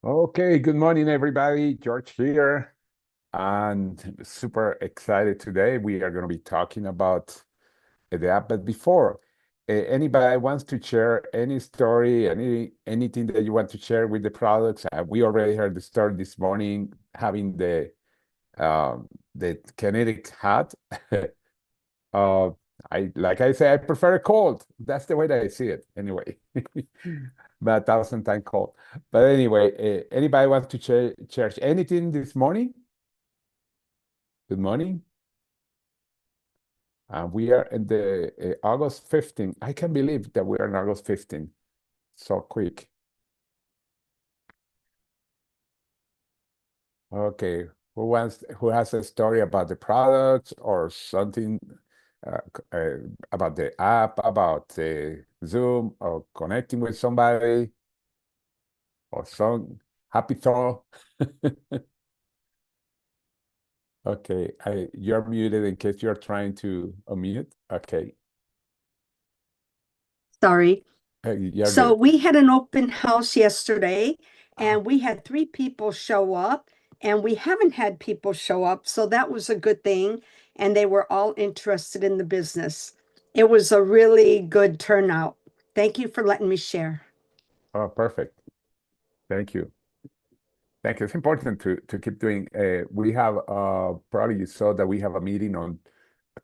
Okay, good morning, everybody. George here, and super excited today. We are going to be talking about the app. But before, anybody wants to share any story, anything that you want to share with the products? We already heard the story this morning, having the kinetic hat. Uh, like I say, I prefer a cold. That's the way that I see it, anyway. But 1,000 times cold. But anyway, anybody want to share anything this morning? Good morning. We are in the August 15th. I can't believe that we are in August 15th. So quick. Okay. Who has a story about the products or something uh, about the app, about Zoom, or connecting with somebody, or some happy thought? Okay, you're muted in case you're trying to unmute. Okay, Sorry. you're So good. we had an open house yesterday and we had 3 people show up and we haven't had people show up. So that was a good thing. And they were all interested in the business. It was a really good turnout. Thank you for letting me share. Oh, perfect. Thank you. Thank you. It's important to keep doing. We have probably you saw that we have a meeting on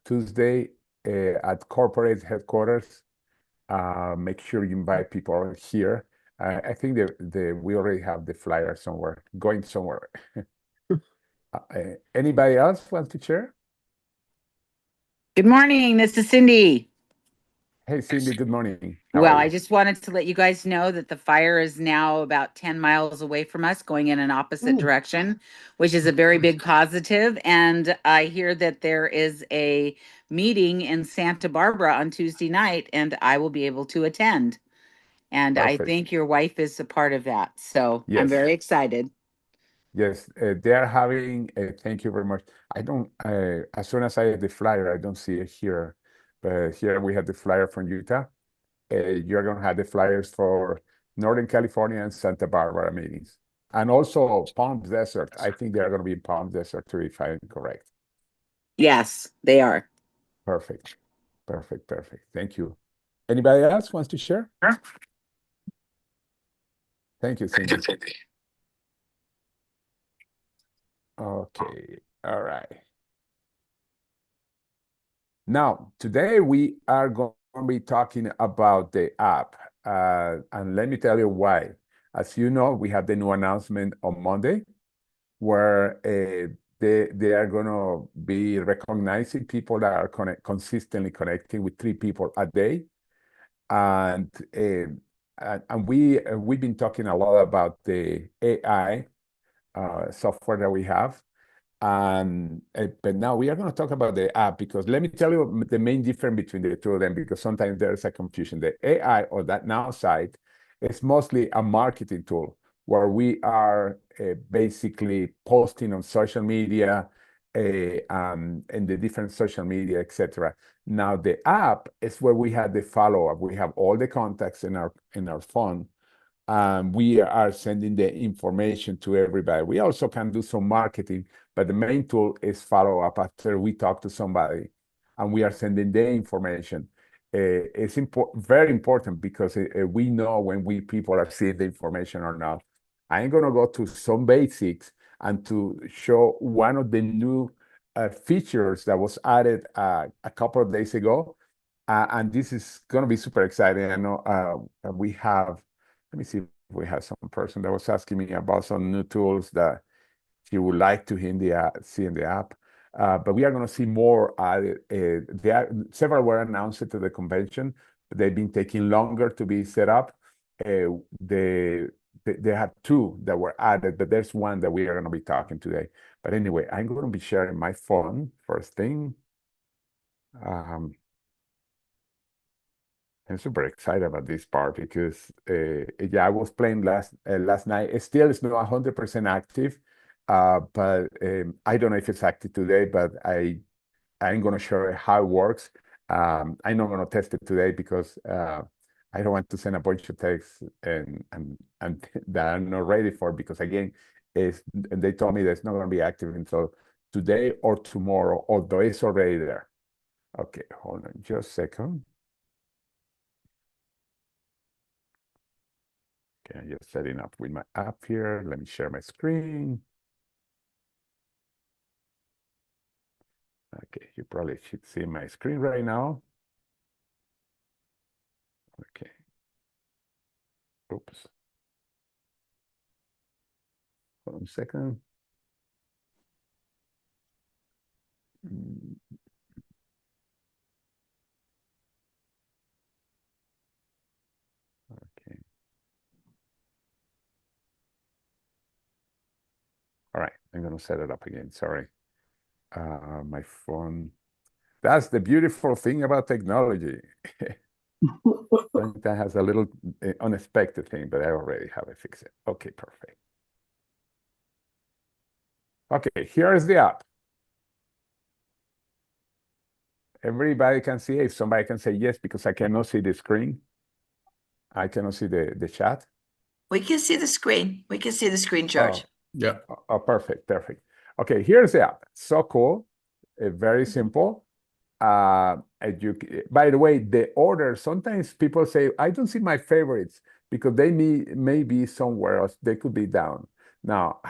Tuesday at corporate headquarters. Make sure you invite people here. I think the we already have the flyer somewhere, going somewhere. Anybody else want to share? Good morning. This is Cindy. Hey, Cindy, good morning. How are Well, I you? just wanted to let you guys know that the fire is now about 10 miles away from us, going in an opposite Ooh. direction, which is a very big positive. And I hear that there is a meeting in Santa Barbara on Tuesday night, and I will be able to attend. And I Perfect. think your wife is a part of that. So I'm Yes. very excited. Yes, they are having, thank you very much. I don't, as soon as I have the flyer, I don't see it here. But here we have the flyer from Utah. You're going to have the flyers for Northern California and Santa Barbara meetings. And also Palm Desert. I think they are going to be in Palm Desert too, if I'm correct. Yes, they are. Perfect. Perfect. Perfect. Thank you. Anybody else wants to share? Thank you, Cindy. Okay. All right. Now, today we are going to be talking about the app, and let me tell you why. As you know, we have the new announcement on Monday where they are going to be recognizing people that are consistently connecting with 3 people a day, and we've been talking a lot about the AI software that we have. But now we are going to talk about the app because let me tell you the main difference between the two of them because sometimes there's a confusion. The AI or that now side is mostly a marketing tool where we are basically posting on social media and the different social media, etc. Now the app is where we have the follow-up. We have all the contacts in our phone. We are sending the information to everybody. We also can do some marketing, but the main tool is follow up after we talk to somebody and we are sending the information. It's very important because we know when people are seeing the information or not. I'm going to go to some basics and to show one of the new features that was added a couple of days ago. And this is going to be super exciting. I know we have, let me see if we have some person that was asking me about some new tools that he would like to see in the app. But we are going to see more. Several were announced to the convention. They've been taking longer to be set up. They had 2 that were added, but there's one that we are going to be talking today. But anyway, I'm going to be sharing my phone first thing. I'm super excited about this part because yeah, I was playing last night. It still is not 100% active, but I don't know if it's active today. But I'm gonna show you how it works. I'm not gonna test it today because I don't want to send a bunch of texts and that I'm not ready for, because again, and they told me that it's not going to be active until today or tomorrow, although it's already there. Okay, hold on just a second. Okay, I'm just setting up with my app here. Let me share my screen. Okay, you probably should see my screen right now. Okay. Oops. Hold on a second. Okay. All right, I'm gonna set it up again. Sorry. My phone. That's the beautiful thing about technology. That has a little unexpected thing, but I already have it fixed. Okay, perfect. Okay, here is the app. Everybody can see it. If somebody can say yes, because I cannot see the screen. I cannot see the chat. We can see the screen. We can see the screen, George. Oh, yeah. Oh, perfect, perfect. Okay, here's the app. So cool. Very simple. By the way, the order, sometimes people say, I don't see my favorites because they may be somewhere else. They could be down. Now,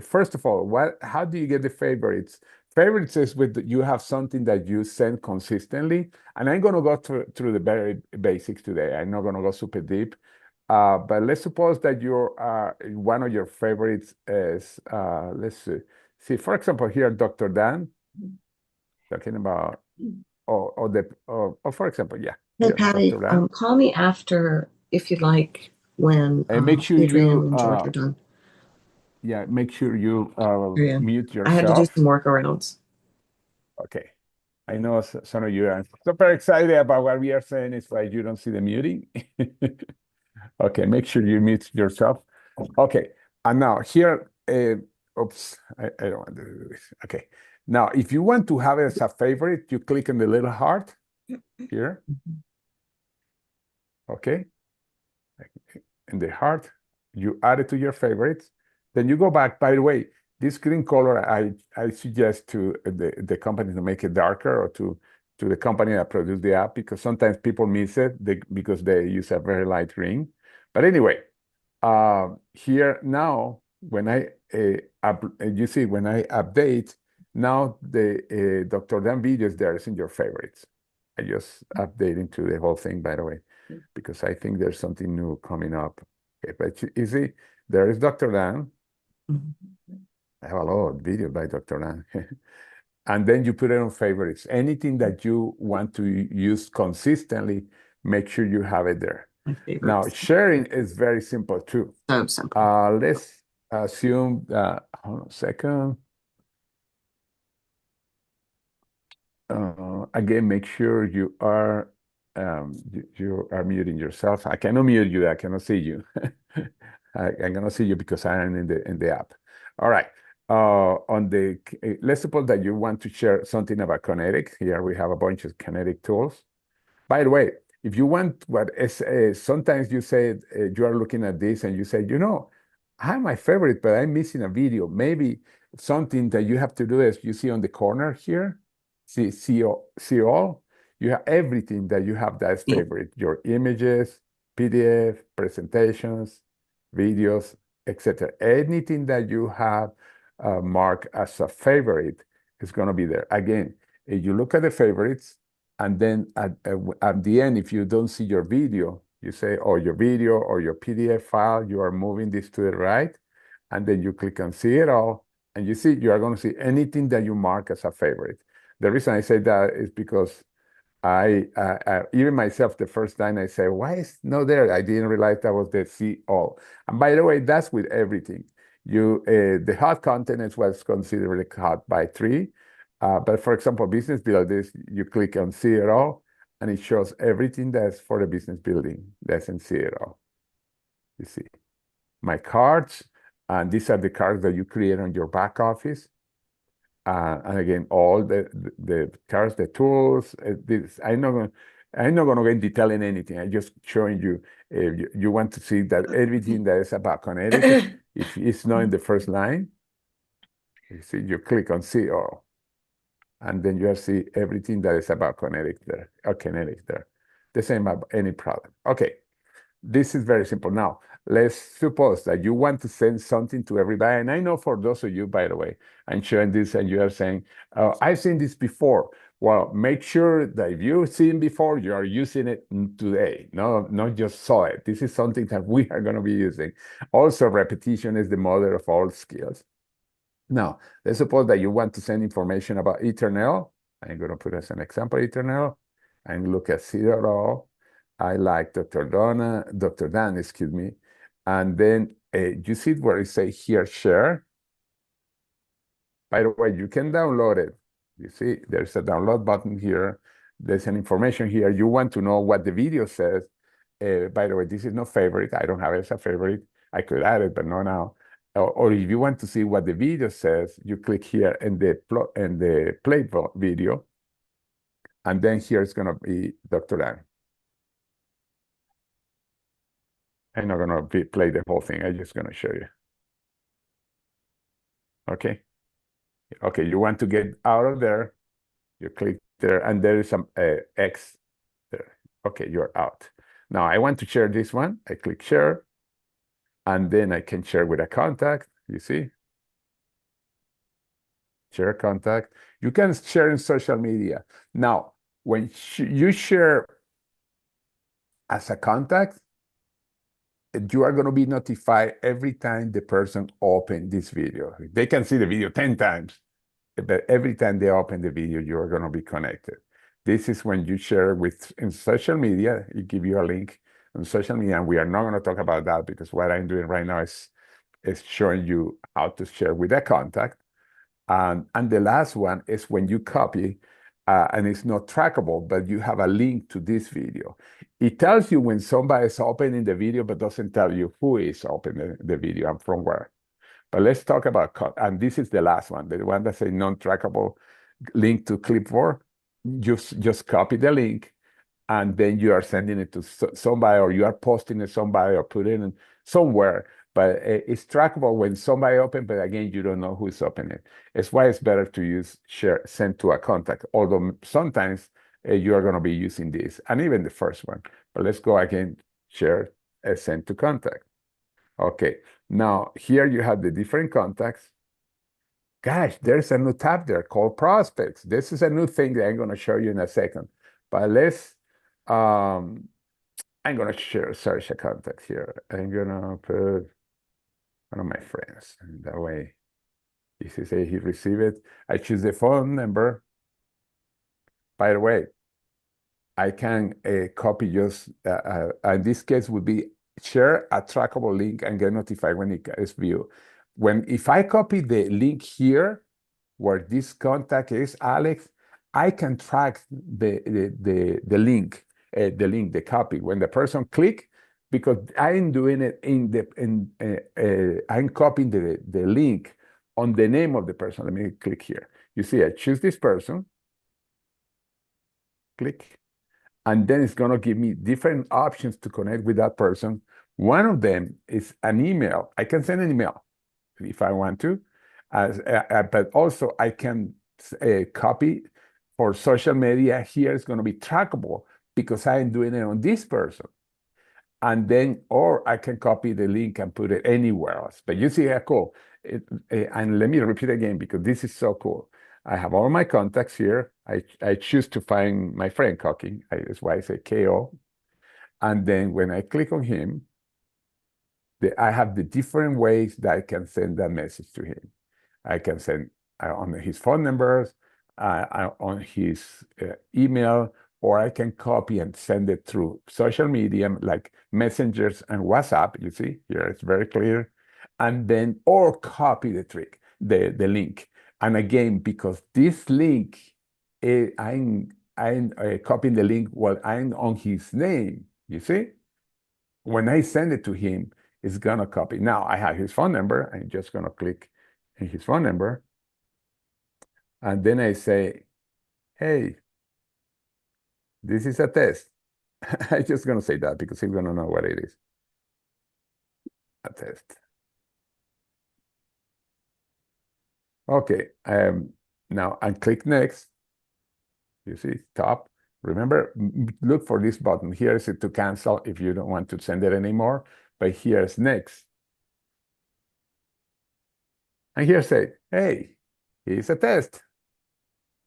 first of all, how do you get the favorites? Favorites is you have something that you send consistently. And I'm going to go through the very basics today. I'm not going to go super deep. But let's suppose that one of your favorites is, let's see, for example, here, Dr. Dan, talking about, for example, yeah. Hey, Here, Patty, Dr. Dan. call me after, if you'd like, when And make sure Adrian and George are done. Yeah, make sure you Yeah. mute I had to do yourself. some workarounds. Okay. I know some of you are super excited about what we are saying. It's like you don't see the muting. Okay, make sure you mute yourself. Okay, and now here, oops, I don't want to do this. Okay, now if you want to have it as a favorite, you click on the little heart here. Okay, in the heart, you add it to your favorites. Then you go back. By the way, this green color, I suggest to the company to make it darker, or to the company that produced the app, because sometimes people miss it because they use a very light green. But anyway, here now, when you see when I update, now the Dr. Dan videos there is in your favorites. I just updating to the whole thing, by the way, because I think there's something new coming up. Okay, but you see, there is Dr. Dan. I have a lot of videos by Dr. Dan. And then you put it on favorites. Anything that you want to use consistently, make sure you have it there. My favorites. Now, sharing is very simple too. So simple. Let's assume that, hold on a second. Again, make sure you are muting yourself. I cannot mute you. I cannot see you. I'm gonna see you because I am in the app. All right. Let's suppose that you want to share something about Kinetic. Here we have a bunch of Kinetic tools. By the way, if you want sometimes you say you are looking at this and you say, I have my favorite, but I'm missing a video. Maybe something that you have to do is you see on the corner here, see all. You have everything that you have that's favorite. Your images, PDF, presentations, videos, etc. Anything that you have marked as a favorite is going to be there. Again, if you look at the favorites, and then at the end, if you don't see your video, you say, your video or your PDF file, you are moving this to the right, and then you click on see it all, and you see you are going to see anything that you mark as a favorite. The reason I say that is because I even myself, the first time I say, why is no there? I didn't realize that was the see all. And by the way, that's with everything. The hot content is what's considered hot by 3. But for example, business builders, you click on see it all, and it shows everything that's for the business building. That's in see it all. You see my cards, and these are the cards that you create on your back office. And again, all the cards, the tools. I'm not going. I'm not going to get in detail in anything. I'm just showing you. You want to see that everything that is about Connecticut, if it's not in the first line, you see, you click on see all, and then you see everything that is about Connecticut there, or Connecticut there. The same about any product. Okay, this is very simple. Now, let's suppose that you want to send something to everybody. And I know for those of you, by the way, I'm showing this and you are saying, I've seen this before. Well, make sure that if you've seen before, you are using it today. No, not just saw it. This is something that we are going to be using. Also, repetition is the mother of all skills. Now, let's suppose that you want to send information about Eternal. I'm going to put as an example Eternal and look at CRO. I like Dr. Dan, excuse me. And then you see where it says here, share. By the way, you can download it. You see, there's a download button here. There's an information here. You want to know what the video says. By the way, this is not favorite. I don't have it as a favorite. I could add it, but not now. Or if you want to see what the video says, you click here in the play video. And then here it's going to be Dr. Dan. I'm not going to play the whole thing. I'm just going to show you. Okay. Okay, you want to get out of there. You click there, and there is some X there. Okay, you're out. Now, I want to share this one. I click share, and then I can share with a contact. You see? Share contact. You can share in social media. Now, when you share as a contact, you are going to be notified every time the person opens this video. They can see the video 10 times, but every time they open the video, you are going to be connected. This is when you share in social media. It gives you a link on social media, and we are not going to talk about that because what I'm doing right now is showing you how to share with a contact. And the last one is when you copy, and it's not trackable, but you have a link to this video. It tells you when somebody is opening the video, but doesn't tell you who is opening the video and from where. But let's talk about, and this is the last one, the one that says non-trackable link to clipboard. Just copy the link, and then you are sending it to somebody, or you are posting it to somebody, or putting it somewhere. But it's trackable when somebody opens, but again, you don't know who's opening it. It's why it's better to use share, send to a contact, although sometimes you are going to be using this, and even the first one. But let's go again, share, send to contact. Okay, now here you have the different contacts. Gosh, there's a new tab there called prospects. This is a new thing that I'm going to show you in a second. But let's, I'm going to search a contact here. I'm going to put one of my friends. And that way, if he say he received it, I choose the phone number. By the way, I can copy just, in this case would be share a trackable link and get notified when it is viewed. If I copy the link here, where this contact is, Alex, I can track the link, the copy. When the person click, because I'm doing it I'm copying the link on the name of the person. Let me click here. You see, I choose this person, click, and then it's going to give me different options to connect with that person. One of them is an email. I can send an email if I want to, but also I can copy for social media. Here it's going to be trackable because I'm doing it on this person. And then, or I can copy the link and put it anywhere else. But you see how cool. And let me repeat again, because this is so cool. I have all my contacts here. I choose to find my friend Cooking. That's why I say KO. And then when I click on him, I have the different ways that I can send that message to him. I can send on his phone numbers, on his email, or I can copy and send it through social media like messengers and WhatsApp. You see here, it's very clear. And then, or copy the link. And again, because this link, I'm copying the link while I'm on his name, you see? When I send it to him, it's gonna copy. Now I have his phone number. I'm just gonna click in his phone number. And then I say, hey, This is a test. I'm just going to say that because he's going to know what it is. A test. Okay. Now I click next. You see top. Remember, look for this button. Here is it to cancel if you don't want to send it anymore. But here's next. And here say, hey, here's a test.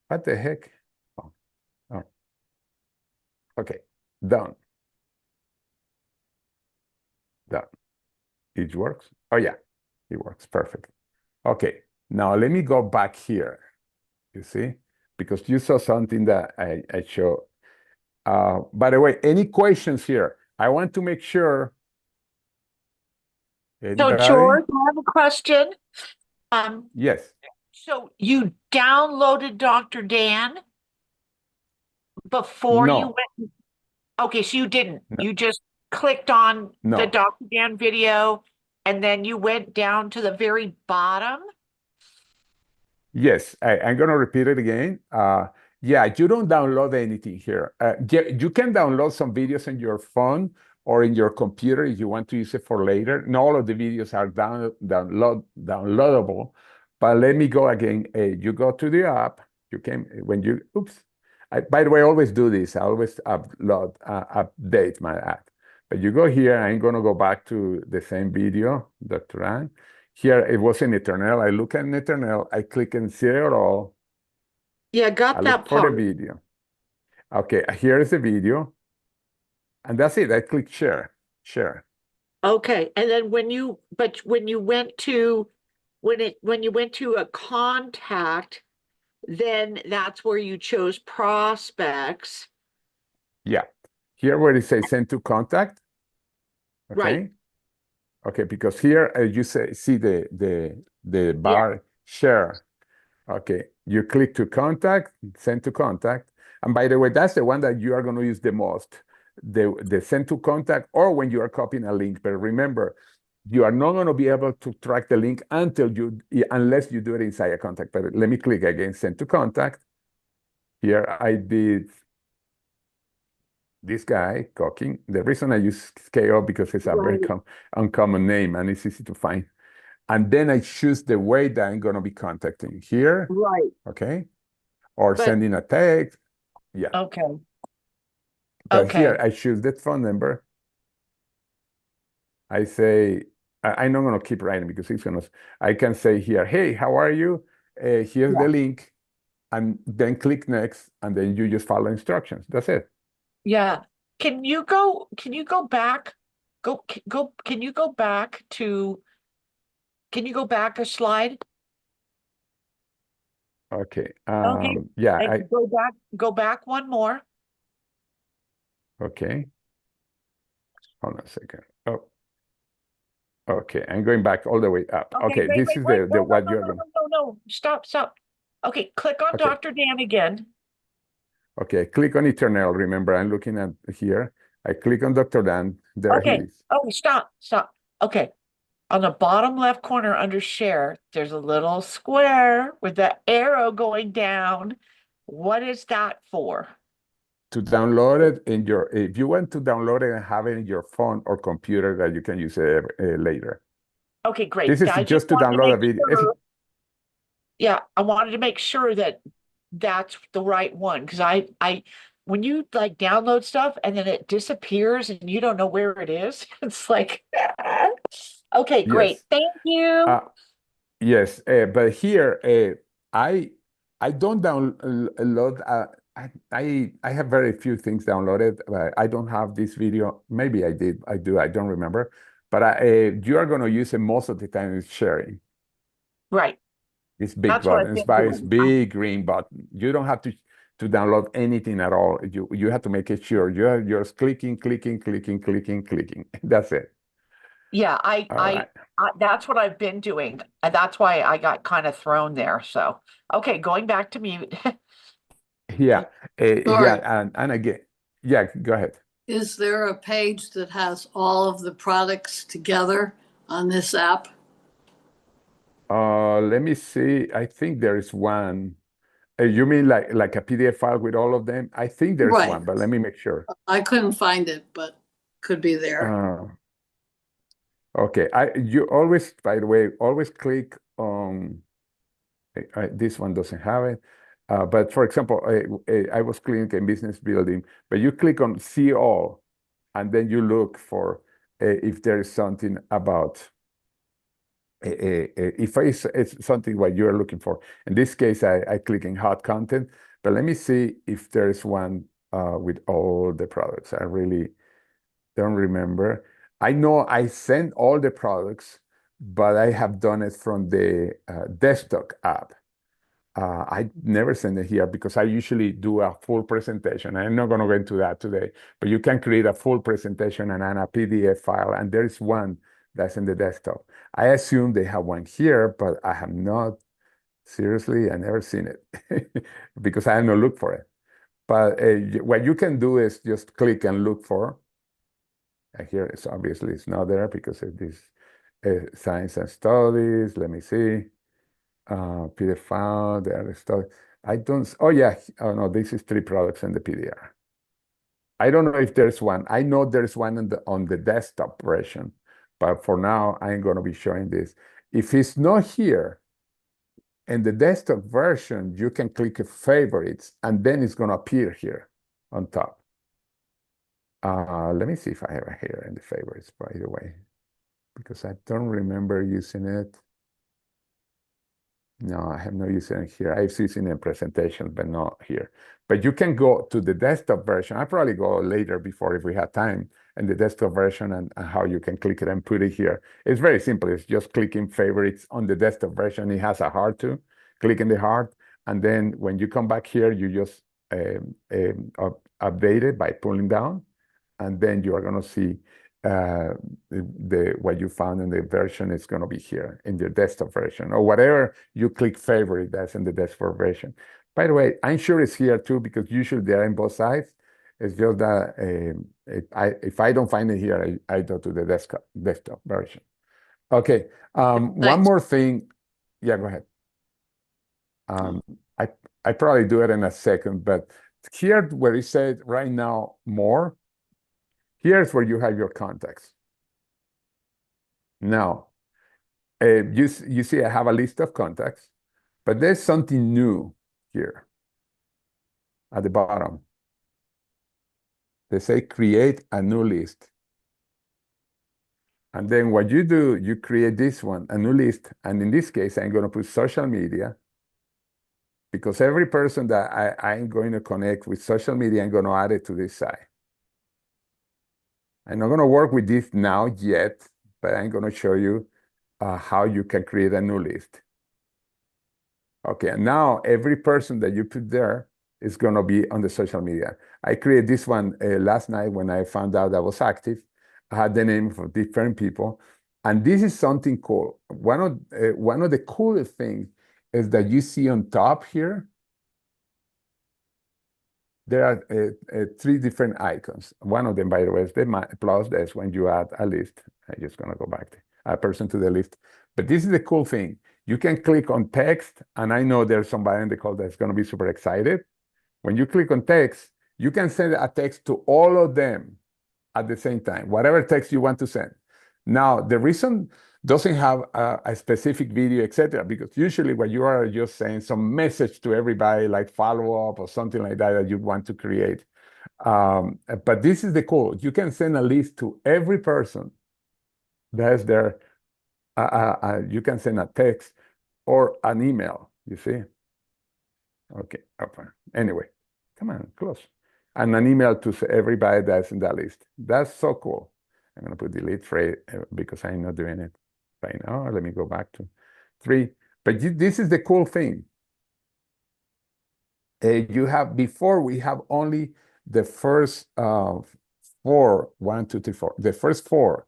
What the heck? Oh. Okay, done. Done. It works? Oh yeah, it works perfect. Okay, now let me go back here. You see? Because you saw something that I showed. By the way, any questions here? I want to make sure. So Anybody? George, I have a question. Yes. So you downloaded Dr. Dan before you No. went? Okay, so you didn't. No. You just clicked on the No. Dr. Dan video and then you went down to the very bottom? Yes, I'm going to repeat it again. Yeah, you don't download anything here. You can download some videos on your phone or in your computer if you want to use it for later. Not all of the videos are downloadable. But let me go again. You go to the app. You can, when you, oops. By the way, I always do this. I always update my app. But you go here, I'm going to go back to the same video, Dr. Ann. Here, it was in Eternal. I look at Eternal. I click in Serial All. Yeah, I got look that for the part. video. Okay, here is the video. And that's it. I click share. Share. Okay, and then when you went to when you went to a contact, then that's where you chose prospects. Yeah. Here where it says send to contact. Okay. Right. Okay, because here you see the bar share. Okay, you click to contact, send to contact. And by the way, that's the one that you are going to use the most, the send to contact, or when you are copying a link. But remember, you are not going to be able to track the link unless you do it inside a contact. But let me click again, send to contact. Here I did this guy, Cooking. The reason I use KO because it's a very uncommon name and it's easy to find. And then I choose the way that I'm going to be contacting here. Right. Okay. Or But- sending a text. Yeah. Okay. But Okay. here I choose that phone number. I say, I'm not going to keep writing because it's going to, I can say here, hey, how are you? Here's the link. And then click next. And then you just follow instructions. That's it. Yeah. Can you go back? Can you go back to, can you go back a slide? Okay. Okay. Yeah. And go back one more. Okay. Hold on a second. Oh. Okay. I'm going back all the way up. Okay. Wait, This is wait. the what you're going to. No. Stop. Okay, click on Okay. Dr. Dan again. Okay, click on Eternal. Remember, I'm looking at here. I click on Dr. Dan. There he Okay. is. Oh, stop. Okay. On the bottom left corner under share, there's a little square with the arrow going down. What is that for? To download it in your, if you want to download it and have it in your phone or computer that you can use it later. Okay, great. This is I just to wanted download a make video. sure- Yeah, I wanted to make sure that that's the right one because I when you like download stuff and then it disappears and you don't know where it is, it's like okay, great. Yes. Thank you. Yes, but here I don't download. I have very few things downloaded. I don't have this video. Maybe I did. I do. I don't remember. But you are going to use it most of the time is sharing. Right. This big That's what I've button. It's been by this doing. big green button. You don't have to download anything at all. You have to make it sure you're just clicking. That's it. Yeah, All right. that's what I've been doing. And that's why I got kind of thrown there. So, okay, going back to mute. Yeah. Sorry. And again, yeah, go ahead. Is there a page that has all of the products together on this app? Let me see. I think there is one. You mean like a PDF file with all of them? I think there's Right. one, but let me make sure. I couldn't find it, but could be there. Okay, you always, by the way, always click on this one doesn't have it. But for example, I was clicking in business building, but you click on see all, and then you look for if there is something about if it's something what you're looking for. In this case, I click in hot content, but let me see if there's one with all the products. I really don't remember. I know I sent all the products, but I have done it from the desktop app. I never send it here because I usually do a full presentation. I'm not going to go into that today, but you can create a full presentation and a PDF file, and there's one that's in the desktop. I assume they have one here, but I have not, seriously, I never seen it because I have not looked for it. But what you can do is just click and look for. Here it's obviously it's not there because it is science and studies. Let me see. PDF file, the other stuff. I don't, oh yeah, oh no, this is 3 products in the PDR. I don't know if there's one. I know there's one on the desktop version, but for now, I'm going to be showing this. If it's not here, in the desktop version, you can click favorites, and then it's going to appear here on top. Let me see if I have it here in the favorites, by the way, because I don't remember using it. No, I have no use in here. I've used it in presentations, but not here. But you can go to the desktop version. I'll probably go later before if we have time in the desktop version and how you can click it and put it here. It's very simple. It's just clicking favorites on the desktop version. It has a heart too. Click in the heart. And then when you come back here, you just update it by pulling down. And then you are going to see what you found in the version is going to be here in your desktop version or whatever you click favorite that's in the desktop version. By the way, I'm sure it's here too because usually they're in both sides. It's just that if I don't find it here, I go to the desktop version. Okay, one more thing. Yeah, go ahead. I probably do it in a second, but here where it says right now more, here's where you have your contacts. Now, you see I have a list of contacts, but there's something new here at the bottom. They say create a new list. And then what you do, you create this one, a new list. And in this case, I'm going to put social media because every person that I'm going to connect with social media, I'm going to add it to this side. I'm not going to work with this now yet, but I'm going to show you how you can create a new list. Okay, and now every person that you put there is going to be on the social media. I created this one last night when I found out I was active. I had the name for different people. And this is something cool. One of the coolest things is that you see on top here, there are 3 different icons. One of them, by the way, is the plus. That's when you add a list. I'm just going to go back to a person to the list. But this is the cool thing. You can click on text, and I know there's somebody in the call that's going to be super excited. When you click on text, you can send a text to all of them at the same time, whatever text you want to send. Now, the reason doesn't have a specific video, etc., because usually what you are just saying some message to everybody, like follow-up or something like that you want to create. But this is the cool. You can send a list to every person that's there. You can send a text or an email, you see? Okay, open. Anyway, come on, close. And an email to everybody that's in that list. That's so cool. I'm going to put delete phrase because I'm not doing it right now. Let me go back to 3. But this is the cool thing. You have, before we have only the first 4, 1, 2, 3, 4, the first 4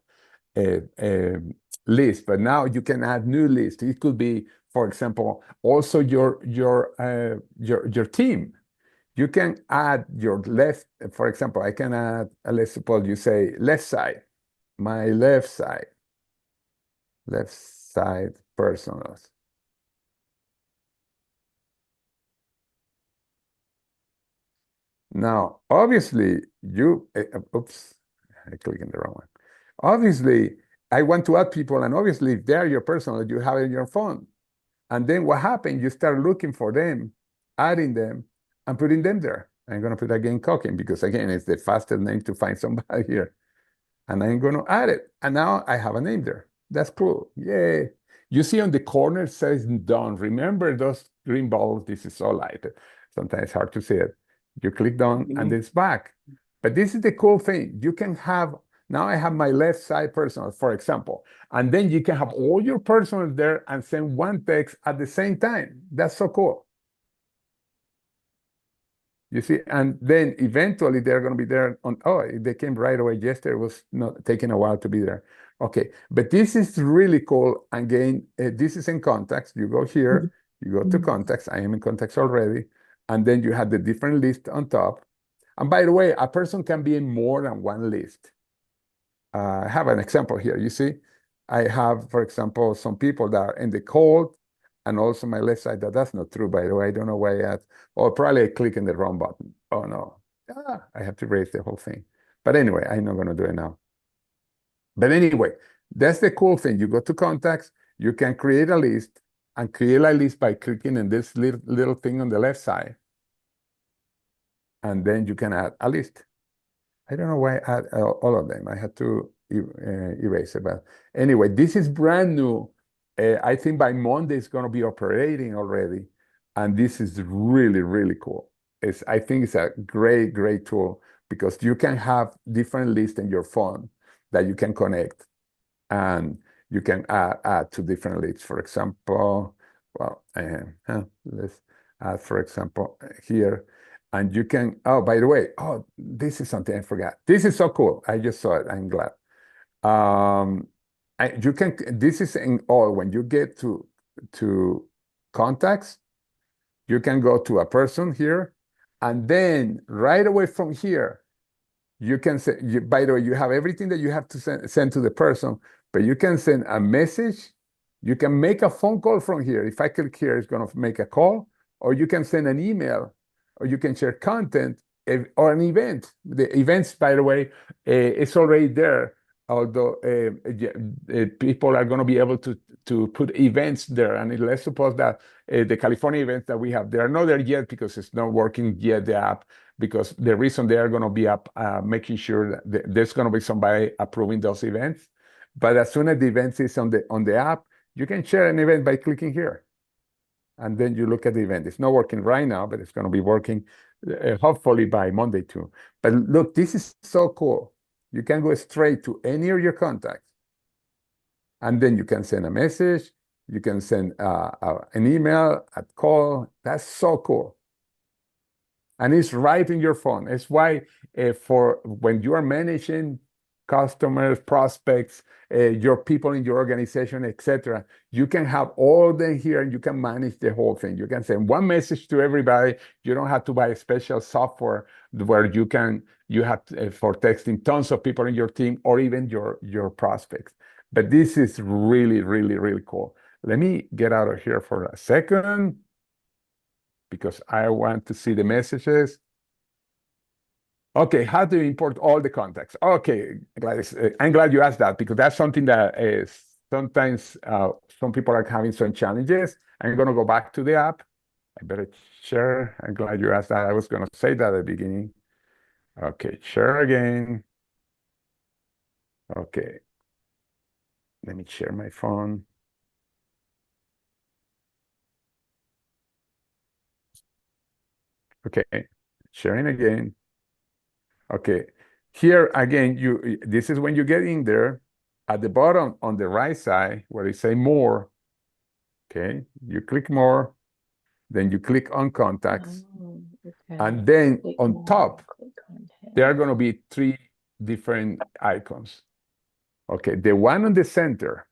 list, but now you can add new list. It could be, for example, also your team. You can add your left, for example, I can add, let's suppose you say left side, my left side personals. Now, obviously, oops, I clicked in the wrong one. Obviously, I want to add people, and obviously, if they're your personal, you have it in your phone. And then what happened? You start looking for them, adding them, and putting them there. I'm going to put again cooking because, again, it's the fastest name to find somebody here. And I'm going to add it. And now I have a name there. That's cool. Yay. You see on the corner it says done. Remember those green balls? This is so light. Sometimes it's hard to see it. You click done and it's back. But this is the cool thing. You can have, now I have my left side personal, for example, and then you can have all your personals there and send one text at the same time. That's so cool. You see, and then eventually they're going to be there on, oh, they came right away yesterday. It was not taking a while to be there. Okay, but this is really cool. Again, this is in contacts. You go here, you go to contacts. I am in contacts already. And then you have the different list on top. And by the way, a person can be in more than one list. I have an example here. You see, I have, for example, some people that are in the cold, and also my left side. That's not true, by the way. I don't know why I or probably I click in the wrong button. Oh no, I have to erase the whole thing. But anyway, I'm not going to do it now. But anyway, that's the cool thing. You go to contacts, you can create a list, and create a list by clicking in this little thing on the left side. And then you can add a list. I don't know why I add all of them. I had to erase it. But anyway, this is brand new. I think by Monday it's going to be operating already. And this is really, really cool. I think it's a great, great tool because you can have different lists in your phone that you can connect. And you can add to different lists. For example, well, let's add, for example, here. And you can, oh, by the way, oh, this is something I forgot. This is so cool. I just saw it. I'm glad. You can, this is in all, when you get to contacts, you can go to a person here, and then right away from here, you can say, by the way, you have everything that you have to send to the person, but you can send a message. You can make a phone call from here. If I click here, it's going to make a call, or you can send an email, or you can share content or an event. The events, by the way, it's already there. Although people are going to be able to put events there. And let's suppose that the California events that we have, they are not there yet because it's not working yet, the app, because the reason they are going to be up, making sure that there's going to be somebody approving those events. But as soon as the event is on the app, you can share an event by clicking here. And then you look at the event. It's not working right now, but it's going to be working hopefully by Monday too. But look, this is so cool. You can go straight to any of your contacts. And then you can send a message. You can send an email, a call. That's so cool. And it's right in your phone. It's why for when you are managing customers, prospects, your people in your organization, etc., you can have all them here and you can manage the whole thing. You can send one message to everybody. You don't have to buy a special software where you have for texting tons of people in your team or even your prospects. But this is really, really, really cool. Let me get out of here for a second because I want to see the messages. Okay, how do you import all the contacts? Okay, Gladys, I'm glad you asked that because that's something that is sometimes some people are having some challenges. I'm going to go back to the app. I better share. I'm glad you asked that. I was going to say that at the beginning. Okay, share again. Okay, let me share my phone. Okay, sharing again. Okay, here again, this is when you get in there. At the bottom on the right side where it say more, okay, you click more, then you click on contacts, and then on top, there are going to be 3 different icons. Okay, the one on the center,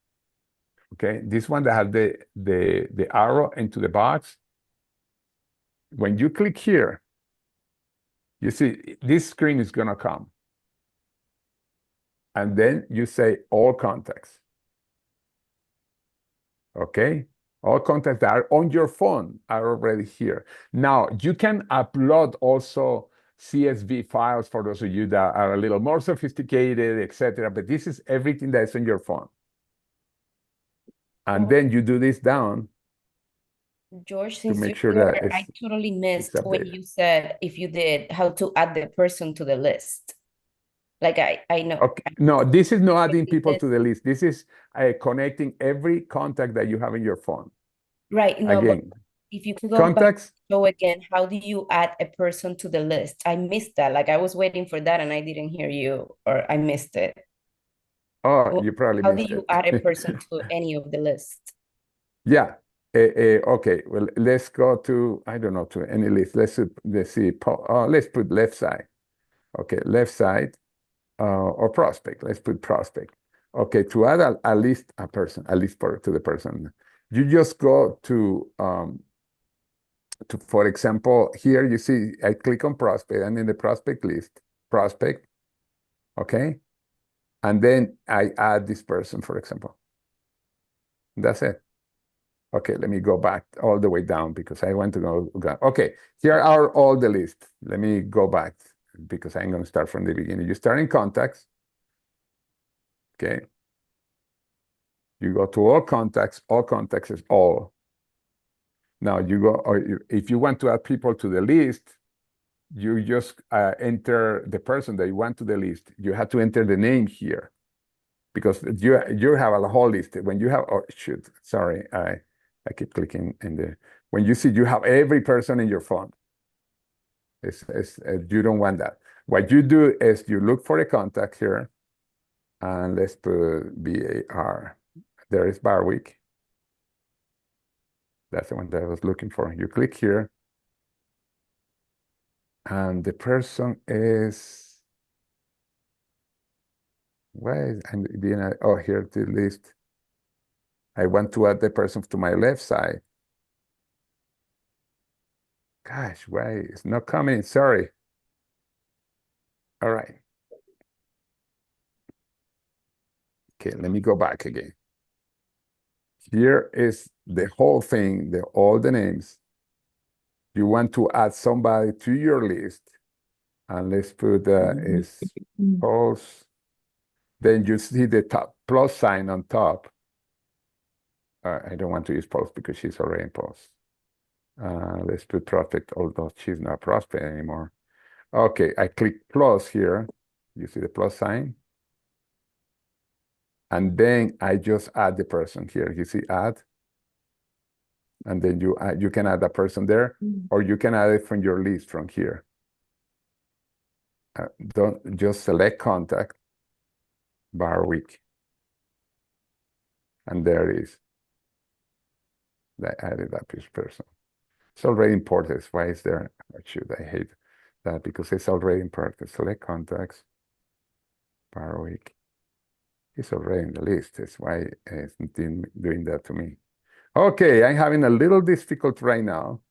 okay, this one that has the arrow into the box. When you click here, you see this screen is going to come. And then you say all contacts. Okay? All contacts that are on your phone are already here. Now, you can upload also CSV files for those of you that are a little more sophisticated, etc. But this is everything that's on your phone. And then you do this down George, to since make you're sure here, that I totally it's missed when updated. you said if you did how to add the person to the list. Like I know. Okay. No, this is not adding This people is- to the list. This is connecting every contact that you have in your phone. Right. No, but Again, if you could go back contacts. show again, how do you add a person to the list? I missed that. Like I was waiting for that and I didn't hear you or I missed it. Oh, you probably How do missed you it. add a person to any of the lists? Yeah. Okay. Well, let's go to, I don't know, to any list. Let's see. Let's put left side. Okay, left side or prospect. Let's put prospect. Okay, to add a list, a list to the person, you just go to for example, here you see I click on prospect and in the prospect list, prospect. Okay, and then I add this person, for example. That's it. Okay, let me go back all the way down because I want to go. Okay, here are all the lists. Let me go back because I'm going to start from the beginning. You start in contacts. Okay. You go to all contacts is all. Now you go, or if you want to add people to the list, you just enter the person that you want to the list. You have to enter the name here because you have a whole list. When you have, oh shoot, sorry, I keep clicking in the, when you see you have every person in your phone, you don't want that. What you do is you look for a contact here, and let's put BAR. There is Barwick. That's the one that I was looking for. You click here, and the person is, why is I'm being oh, here the list. I want to add the person to my left side. Gosh, why it's not coming? Sorry. All right. Okay, let me go back again. Here is the whole thing, all the names. You want to add somebody to your list, and let's put is post. Then you see the top plus sign on top. I don't want to use post because she's already in post. Let's put prospect, although she's not prospect anymore. Okay, I click plus here. You see the plus sign? And then I just add the person here. You see add? And then you can add a person there, or you can add it from your list from here. Don't just select contact, Barwick. And there it is. I added that person. It's already imported. Why is there? Shoot, I hate that because it's already imported. Select contacts, Barwick. It's already in the list. That's why it's doing that to me. Okay, I'm having a little difficult right now,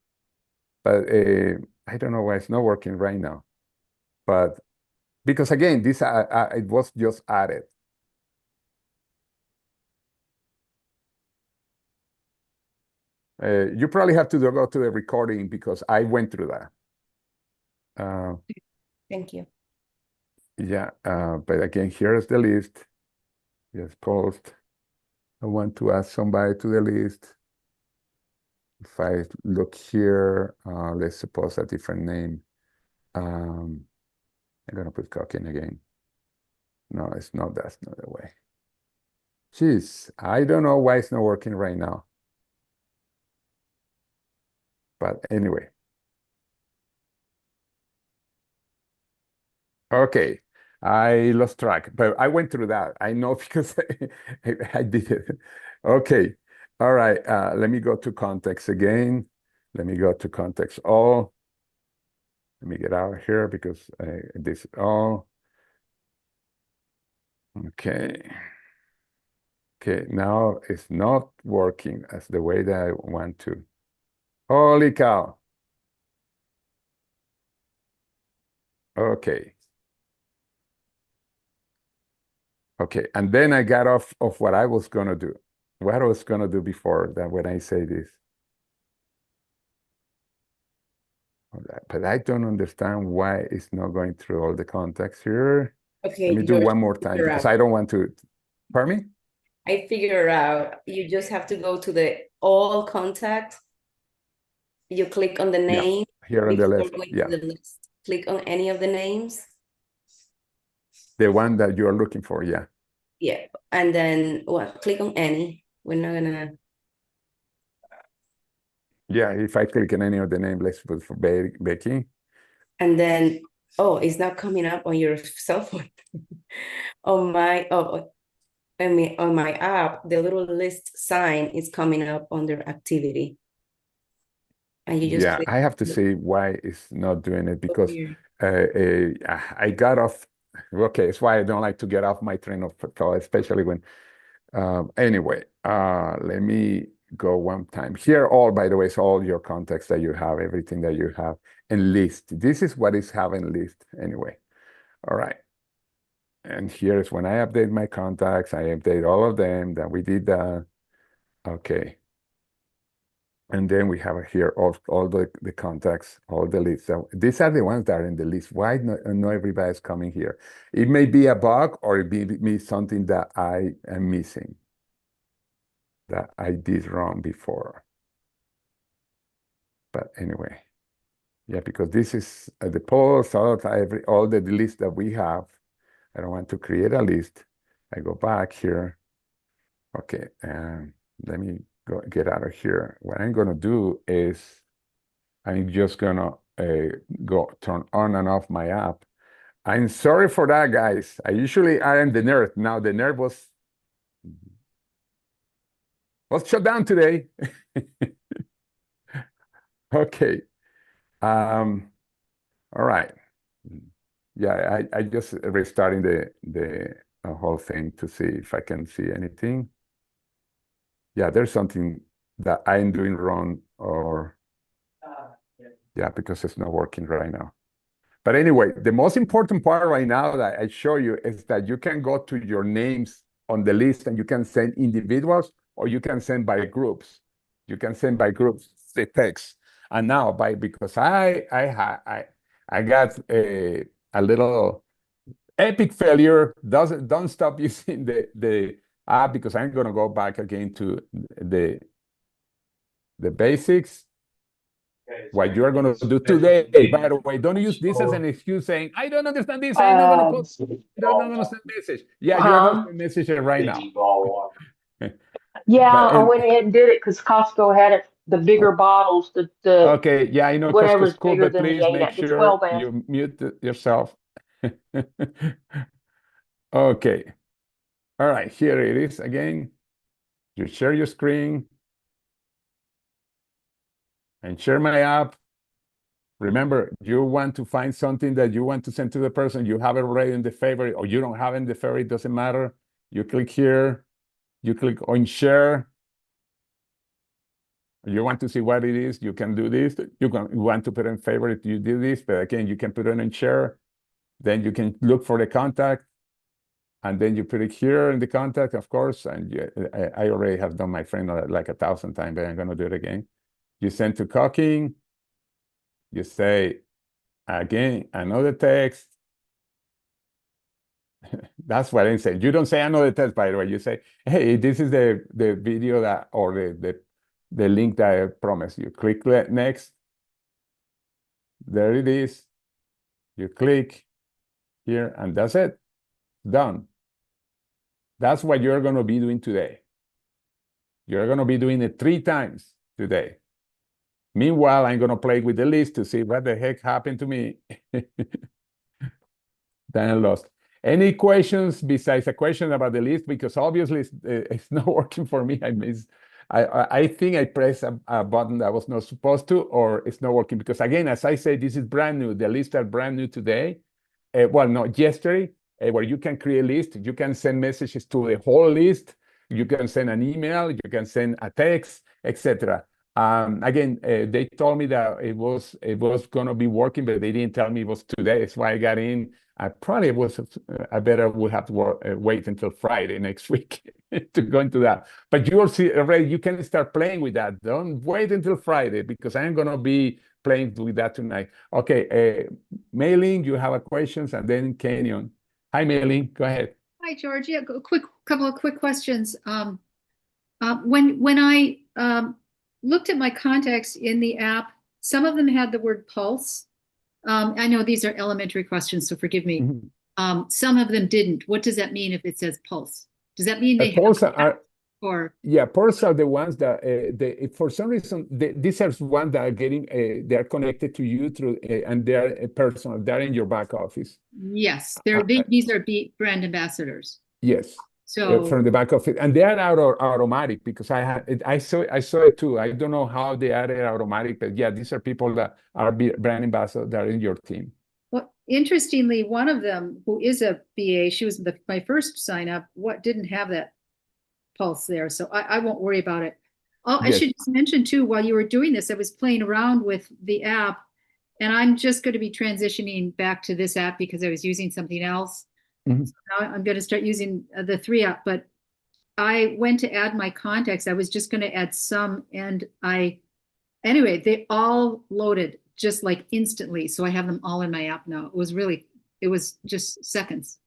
but I don't know why it's not working right now. But because again, this it was just added. You probably have to go to the recording because I went through that. Thank you. Yeah, but again, here's the list. Yes, post. I want to add somebody to the list. If I look here, let's suppose a different name. I'm gonna put Cooking again. No, it's not, that's not the way. Jeez, I don't know why it's not working right now. But anyway. Okay, I lost track, but I went through that. I know because I did it. Okay, all right, let me go to context again. Let me go to context all. Let me get out of here because this all. Okay. Okay, now it's not working as the way that I want to. Holy cow. Okay. Okay, and then I got off of what I was gonna do. What I was gonna do before that when I say this. But I don't understand why it's not going through all the contacts here. Okay, Let me do George, one more time figure because out. I don't want to. Pardon me? I figure out. You just have to go to the all contact. You click on the Yeah, name here on the before left. going Yeah, to the list. Click on any of the names. the one that you are looking for. Yeah. Yeah, and then click on any. We're not gonna. Yeah, if I click on any of the name, let's put for Becky. And then, oh, it's not coming up on your cell phone. On my, I mean, on my app, the little list sign is coming up under activity. And you just Yeah, click I have to see why it's not doing it because here. I got off. Okay, it's why I don't like to get off my train of thought, especially when. Anyway, let me go one time. Here, all, by the way, is all your contacts that you have, everything that you have, and list. This is what is having list anyway. All right. And here is when I update my contacts, I update all of them, that we did that. Okay. And then we have here all the contacts, all the lists. So these are the ones that are in the list. Why not everybody's coming here? It may be a bug or it may be something that I am missing, that I did wrong before. But anyway, yeah, because this is the polls, all the list that we have. I don't want to create a list. I go back here. Okay, and let me get out of here. What I'm gonna do is I'm just gonna go turn on and off my app. I'm sorry for that, guys. I am the nerd. Now the nerd was shut down today. Okay. All right. Yeah, I just restarting the whole thing to see if I can see anything. Yeah, there's something that I'm doing wrong, or yeah, because it's not working right now. But anyway, the most important part right now that I show you is that you can go to your names on the list and you can send individuals or you can send by groups. You can send by groups the text. And now because I got a little epic failure. Don't stop using the app because I'm gonna go back again to the basics. What you are going to do today, by the way, don't use this as an excuse saying, I don't understand this, I'm not going to post, I'm not going to send message. Yeah, you're going to send message right now. Yeah, But I went ahead and did it because Costco had it, the bigger bottles, the okay, yeah, I know Costco's whatever's cool, bigger but than please make the sure 12 ounce. you mute yourself. Okay. All right, here it is again. You share your screen and share my app. Remember, you want to find something that you want to send to the person, you have it already in the favorite, or you don't have it in the favorite, doesn't matter. You click here, you click on share. You want to see what it is, you can do this. You want to put in favorite, you do this, but again, you can put it in share. Then you can look for the contact, and then you put it here in the contact, of course. And I already have done my friend like 1,000 times, but I'm going to do it again. You send to cooking. You say, again, another text. That's what I say. You don't say another text, by the way. You say, hey, this is the video that, or the link that I promised you. Click next. There it is. You click here, and that's it. Done. That's what you're going to be doing today. You're going to be doing it 3 times today. Meanwhile, I'm going to play with the list to see what the heck happened to me. Then I lost. Any questions besides a question about the list? Because obviously it's not working for me. I think I pressed a button that I was not supposed to, or it's not working. Because again, as I said, this is brand new. The lists are brand new today. Well, no, yesterday, where you can create a list. You can send messages to the whole list. You can send an email. You can send a text, etc. Again, they told me that it was going to be working, but they didn't tell me it was today. That's why I got in. I better would have to wait until Friday next week to go into that. But you will see already, you can start playing with that. Don't wait until Friday because I'm going to be playing with that tonight. Okay, Mailing, you have a questions, and then Kenyon. Hi, Mailing, go ahead. Hi, George. Yeah, a couple of quick questions. When I looked at my contacts in the app, some of them had the word pulse. I know these are elementary questions, so forgive me. Some of them didn't. What does that mean if it says pulse? Does that mean they Pulse have are, or yeah, pulse are the ones that for some reason these are ones that are getting they are connected to you through and they are personal. They're in your back office. yes, these are brand ambassadors. Yes. So from the back of it, and they are automatic because I saw it too. I don't know how they are automatic, but yeah, these are people that are brand ambassadors that are in your team. well, interestingly, one of them who is a BA, she was my first sign up. What didn't have that pulse there, so I won't worry about it. Oh, I should just mention too, while you were doing this, I was playing around with the app, and I'm just going to be transitioning back to this app because I was using something else. So now I'm going to start using the 3 app, but I went to add my contacts. I was just going to add some, and anyway, they all loaded just like instantly. So I have them all in my app now. It was just seconds.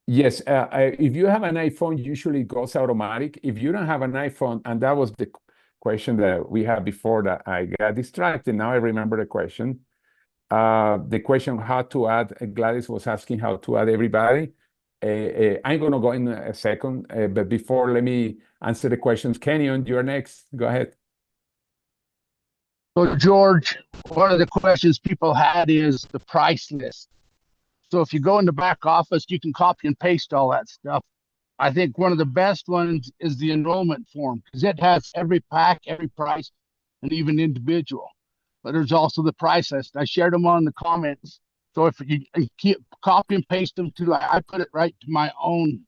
Yes, if you have an iPhone, usually it goes automatic. If you don't have an iPhone, and that was the question that we had before that I got distracted. Now I remember the question. The question how to add, Gladys was asking how to add everybody. I'm going to go in a second, but before, let me answer the questions. Kenyon, you're next. Go ahead. So, George, one of the questions people had is the price list. So if you go in the back office, you can copy and paste all that stuff. I think one of the best ones is the enrollment form because it has every pack, every price, and even individual. But there's also the price list. I shared them on the comments. So if you keep copy and paste them to, I put it right to my own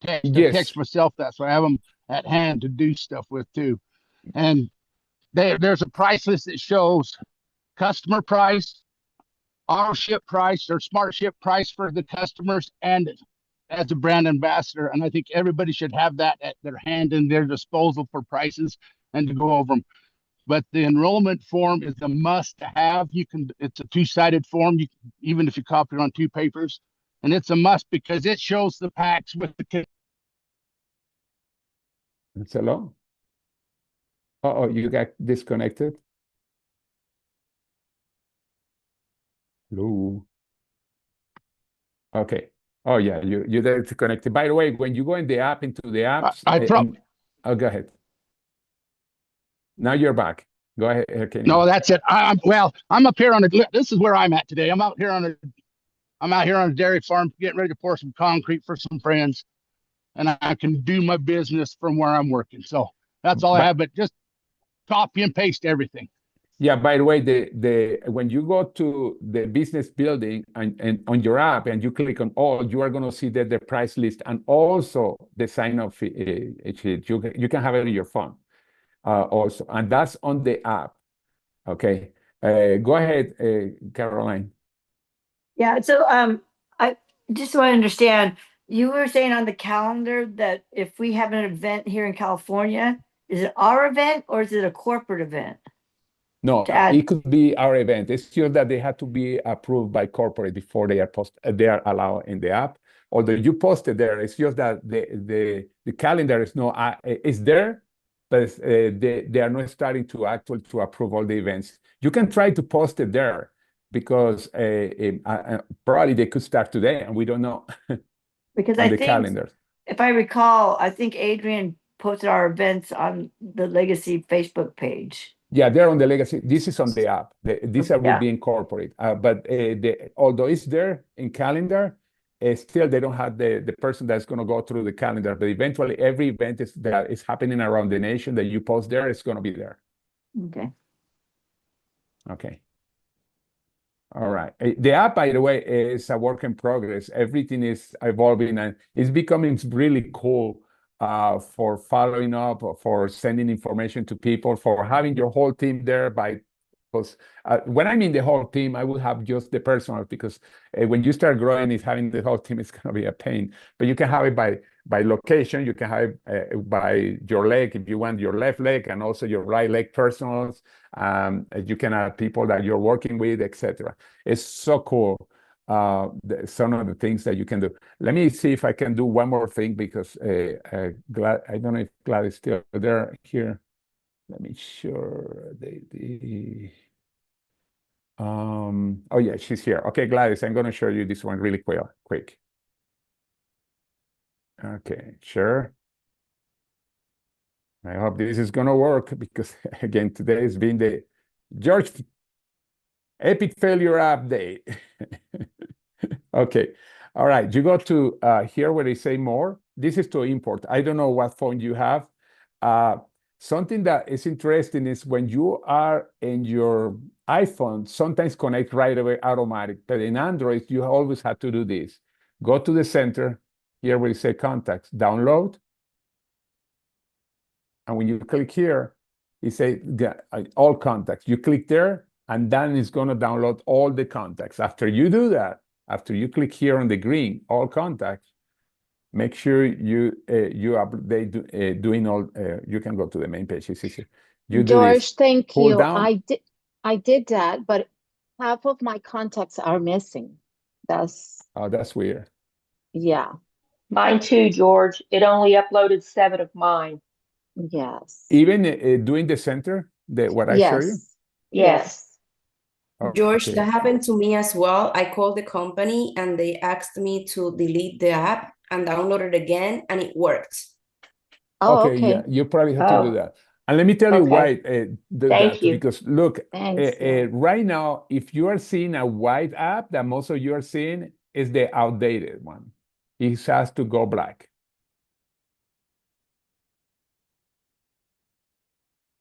text. I text myself that, so I have them at hand to do stuff with too. And there's a price list that shows customer price, auto ship price, or smart ship price for the customers, and as a brand ambassador. And I think everybody should have that at their hand and their disposal for prices and to go over them. But the enrollment form is a must to have. It's a 2-sided form, even if you copy it on 2 papers. And it's a must because it shows the packs with the. Hello? Oh, you got disconnected? Hello? Okay. Oh, yeah, you're disconnected. By the way, when you go in the app, into the apps, go ahead. Now you're back. Go ahead, Kenny. No, that's it. I'm up here on this is where I'm at today. I'm out here on a dairy farm getting ready to pour some concrete for some friends, and I can do my business from where I'm working. So that's all I have, but just copy and paste everything. Yeah, by the way, when you go to the business building and on your app and you click on all, you are going to see that the price list and also the sign up sheet. You can have it on your phone also, and that's on the app. Okay, go ahead, Caroline. Yeah, so I just want to understand. You were saying on the calendar that if we have an event here in California, is it our event or is it a corporate event? No, it could be our event. It's just that they have to be approved by corporate before they are allowed in the app. Although you posted there, it's just that the calendar is it's there, but they are not starting to approve all the events. You can try to post it there because probably they could start today, and we don't know. Because I think calendars. If I recall, I think Adrian posted our events on the Legacy Facebook page. Yeah, they're on the Legacy. This is on the app. These will be incorporated. But although it's there in calendar, still they don't have the person that's going to go through the calendar. But eventually, every event that is happening around the nation that you post there is going to be there. Okay. Okay. All right. The app, by the way, is a work in progress. Everything is evolving and it's becoming really cool. For following up, for sending information to people, for having your whole team there because when I mean the whole team, I will have just the personal because when you start growing, having the whole team is going to be a pain. But you can have it by by location. You can have by your leg, if you want your left leg, and also your right leg personals. You can add people that you're working with, etc. It's so cool. Some of the things that you can do. Let me see if I can do one more thing, because I don't know if Glad is still there here. Let me sure oh yeah, she's here. Okay, Gladys, I'm going to show you this one really quick. Okay, sure. I hope this is going to work, because again, today has been the George Epic Failure Update. Okay, all right, you go to here where they say more. This is to import. I don't know what phone you have. Something that is interesting is when you are in your iPhone, sometimes connect right away automatic, but in Android, you always have to do this. Go to the center, here where you say contacts, download. And when you click here, it say all contacts. You click there, and then it's going to download all the contacts. After you do that, after you click here on the green, all contacts, make sure you update doing all. You can go to the main page. It's easy. You do George, this. thank Pull you. down. I did that, but half of my contacts are missing. That's Oh, that's weird. yeah. Mine too, George. It only uploaded 7 of mine. Yes. Even doing the center, what I show you. Yes. George, Okay. that happened to me as well. I called the company and they asked me to delete the app and download it again, and it worked. Oh, Okay, yeah, okay. you probably have to do that. And let me tell you why do Thank that. you. Because look, Thanks. Yeah. right now, if you are seeing a white app that most of you are seeing is the outdated one. It has to go black.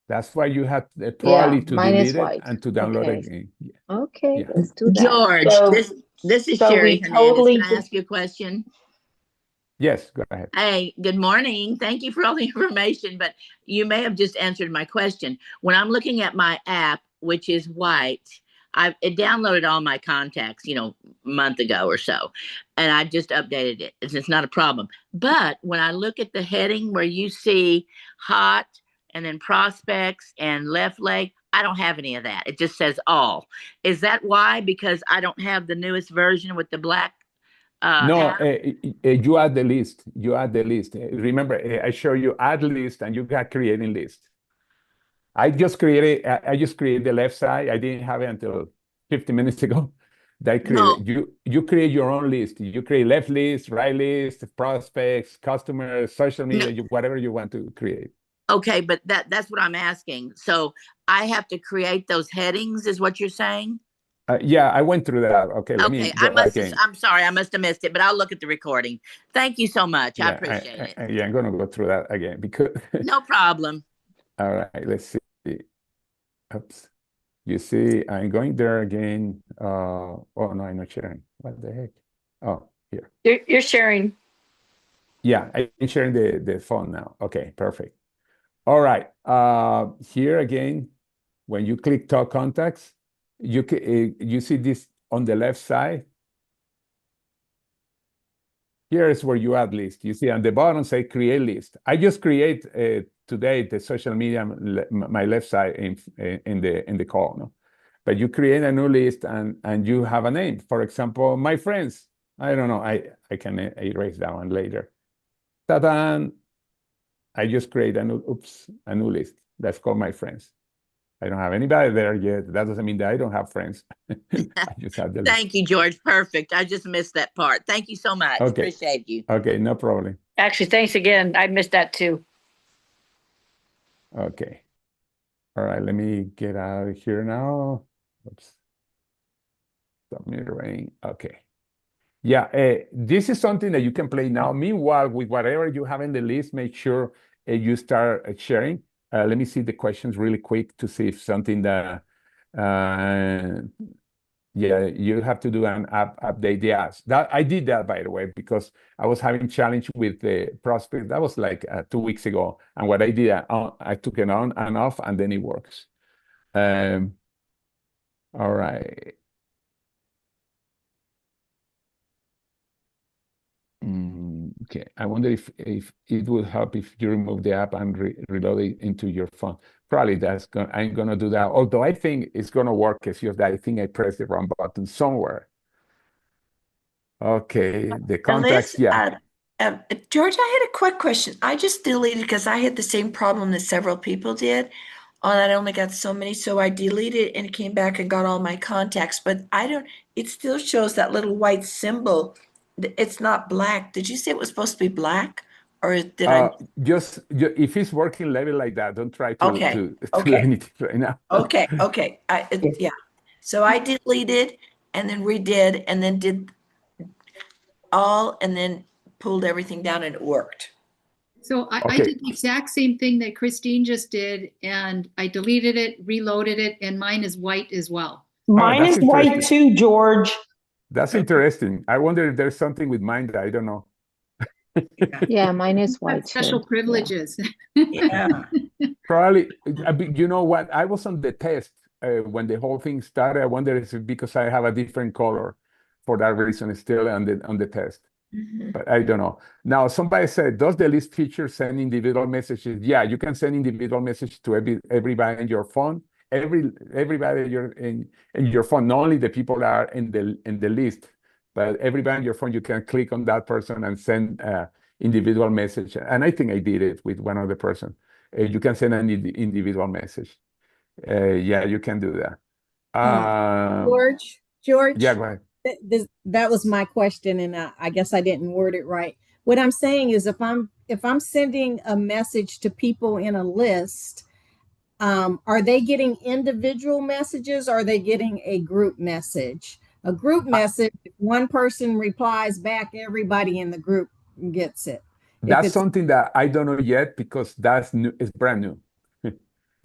That's why you have probably to mine is delete it white. and to download Okay. again. Okay, Yeah. let's do that. George, So- this is so Sherry we Hernandez. totally Can I ask you a question? Yes, go ahead. Hey, good morning. Thank you for all the information, but you may have just answered my question. When I'm looking at my app, which is white, it downloaded all my contacts, a month ago or so, and I just updated it. It's not a problem. But when I look at the heading where you see hot and then prospects and left leg, I don't have any of that. It just says all. Is that why? Because I don't have the newest version with the black No, app? you add the list. You add the list. Remember, I show you add list, and you got creating list. I just created the left side. I didn't have it until 15 minutes ago. That created you create your own list. You create left list, right list, prospects, customers, social media, whatever you want to create. Okay, but that's what I'm asking. So I have to create those headings, is what you're saying? Yeah, I went through that. Okay, let me go again. I'm sorry, I must have missed it, but I'll look at the recording. Thank you so much. I appreciate it. Yeah, I'm gonna go through that again because. No problem. All right, let's see. Oops. You see, I'm going there again. Oh no, I'm not sharing. What the heck? Oh, here. You're sharing. Yeah, I'm sharing the phone now. Okay, perfect. All right. Here again, when you click Talk Contacts, you see this on the left side. Here is where you add list. You see on the bottom say create list. I just create today the social media, my left side in the call. No? But you create a new list and you have a name. For example, my friends. I don't know. I can erase that one later. Ta-da! I just create a new list. That's called my friends. I don't have anybody there yet. That doesn't mean that I don't have friends. I just have the list. Thank you, George. Perfect. I just missed that part. Thank you so much. Okay. Appreciate you. Okay, no problem. Actually, thanks again. I missed that too. Okay. All right, let me get out of here now. Oops. Stop mirroring. Okay. Yeah, this is something that you can play now. Meanwhile, with whatever you have in the list, make sure you start sharing. Let me see the questions really quick to see if something that, yeah, you have to do an app update. Yes, that I did that, by the way, because I was having challenge with the prospect. That was like 2 weeks ago. And what I did, I took it on and off, and then it works. All right. Okay, I wonder if it would help if you remove the app and reload it into your phone. Probably I'm gonna do that. Although I think it's gonna work. It's just that I think I pressed the wrong button somewhere. Okay, the contacts, Liz, yeah. George, I had a quick question. I just deleted because I had the same problem that several people did. And I only got so many, so I deleted and came back and got all my contacts. But it still shows that little white symbol. It's not black. Did you say it was supposed to be black? Or did I? Just if it's working level like that, don't try to Okay, do okay. anything right now. Okay. Yeah. So I deleted and then redid and then did all and then pulled everything down and it worked. So I Okay. did the exact same thing that Christine just did, and I deleted it, reloaded it, and mine is white as well. Mine that's is white too, George. That's interesting. I wonder if there's something with mine that I don't know. Yeah, mine is white Special too. privileges. Yeah. Probably, you know what? I was on the test when the whole thing started. I wonder if it's because I have a different color for that reason still on the test. But I don't know. Now, somebody said, does the list feature send individual messages? Yeah, you can send individual messages to everybody in your phone. Everybody you're in your phone, not only the people that are in the list, but everybody in your phone, you can click on that person and send individual message. And I think I did it with one other person. You can send an individual message. Yeah, you can do that. George, Yeah, go ahead. that was my question, and I guess I didn't word it right. What I'm saying is, if I'm sending a message to people in a list, are they getting individual messages? Or are they getting a group message? A group message, if one person replies back, everybody in the group gets it. That's something that I don't know yet because that's new. It's brand new.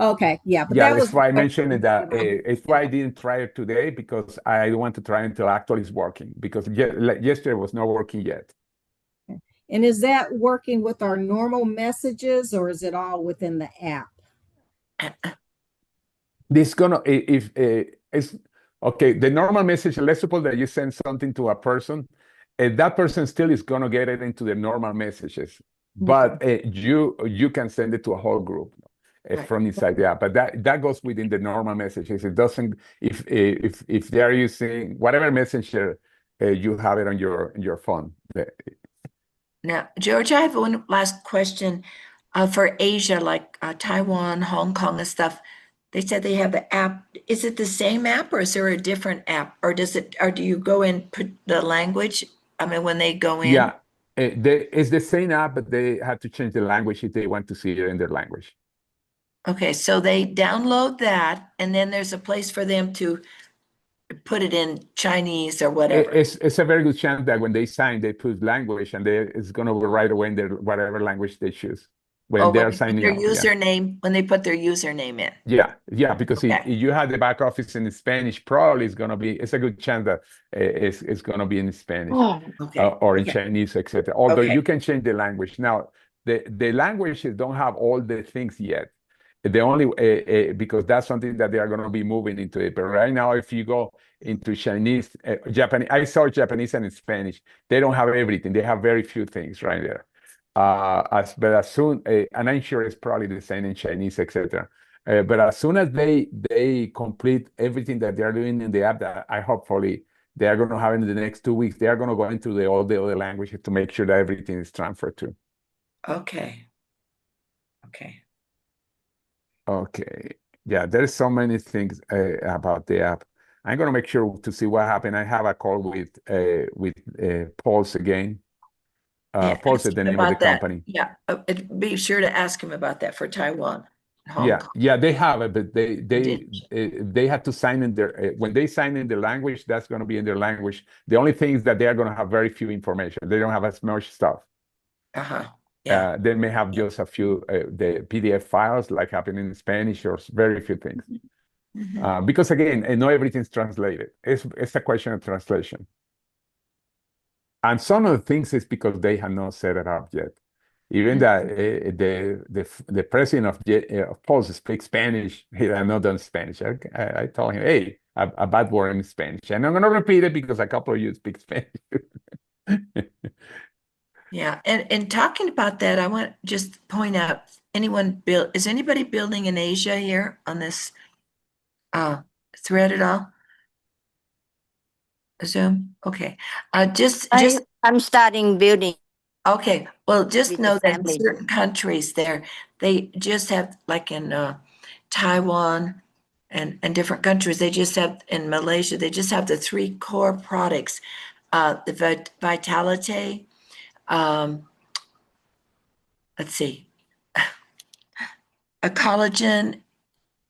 Okay, yeah, but Yeah, that that's was why I mentioned it, that it's why I didn't try it today, because I want to try until actually it's working, because yesterday was not working yet. And is that working with our normal messages, or is it all within the app? This gonna if it's okay. The normal message. Let's suppose that you send something to a person, that person still is gonna get it into the normal messages, but you can send it to a whole group from inside the app. But that goes within the normal messages. It doesn't if they are using whatever messenger you have it on your phone. Now, George, I have one last question for Asia, like Taiwan, Hong Kong, and stuff. They said they have the app. Is it the same app, or is there a different app, or do you go and put the language? I mean, when they go in. Yeah, it's the same app, but they have to change the language if they want to see it in their language. Okay, so they download that, and then there's a place for them to put it in Chinese or whatever. It's a very good chance that when they sign, they put language, and it's going to be right away in their whatever language they choose when they're signing their up. username, when they put their username in. Yeah, because if you have the back office in Spanish, probably it's a good chance that it's going to be in Spanish or in Chinese, etc. Although you can change the language. Now, the languages don't have all the things yet. The only because that's something that they are going to be moving into it. But right now, if you go into Chinese, Japanese, I saw Japanese and Spanish. They don't have everything. They have very few things right there. But as soon, and I'm sure it's probably the same in Chinese, etc. But as soon as they complete everything that they are doing in the app, that I hopefully they are going to have in the next 2 weeks, they are going to go into all the other languages to make sure that everything is transferred to. Okay. Yeah, there's so many things about the app. I'm going to make sure to see what happened. I have a call with Pulse again. Pulse is the name of the company. Yeah, be sure to ask him about that for Taiwan. Yeah, they have it, but they have to sign in their when they sign in the language, that's going to be in their language. The only thing is that they are going to have very few information. They don't have as much stuff. They may have just a few the PDF files, like happening in Spanish, or very few things. Because again, not everything's translated. It's a question of translation. And some of the things is because they have not set it up yet. Even that the president of Pulse speaks Spanish. He has not done Spanish. I told him, hey, a bad word in Spanish. And I'm going to repeat it because a couple of you speak Spanish. Yeah, and talking about that, I want to just point out, is anybody building in Asia here on this thread at all? Zoom? Okay. I'm starting building Okay, well, just with the know that in family. certain countries there, they just have, like in Taiwan and different countries, they just have, in Malaysia, they just have the three core products, the Vitality, let's see, a collagen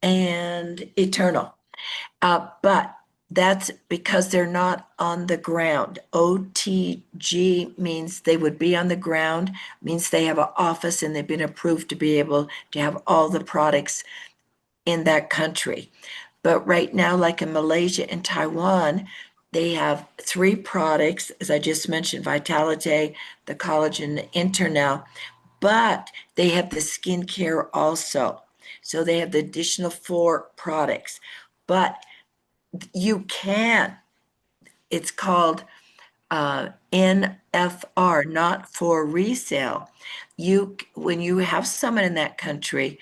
and eternal. But that's because they're not on the ground. OTG means they would be on the ground, means they have an office and they've been approved to be able to have all the products in that country. But right now, like in Malaysia and Taiwan, they have three products, as I just mentioned, Vitality, the collagen, the Internel, but they have the skincare also. So they have the additional 4 products. But you can, it's called NFR, not for resale. When you have someone in that country,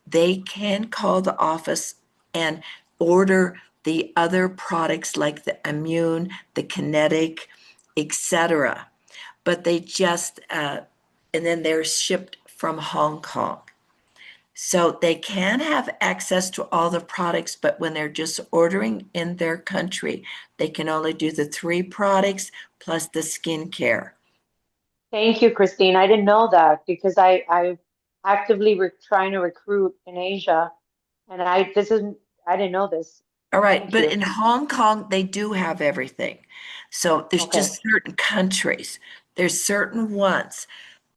they can call the office and order the other products like the immune, the kinetic, etc. But they just and then they're shipped from Hong Kong. So they can have access to all the products, but when they're just ordering in their country, they can only do the 3 products plus the skincare. Thank you, Christine. I didn't know that because I actively trying to recruit in Asia, and I didn't know this. All right, Thank but you. in Hong Kong, they do have everything. So there's Okay. just certain countries, there's certain ones.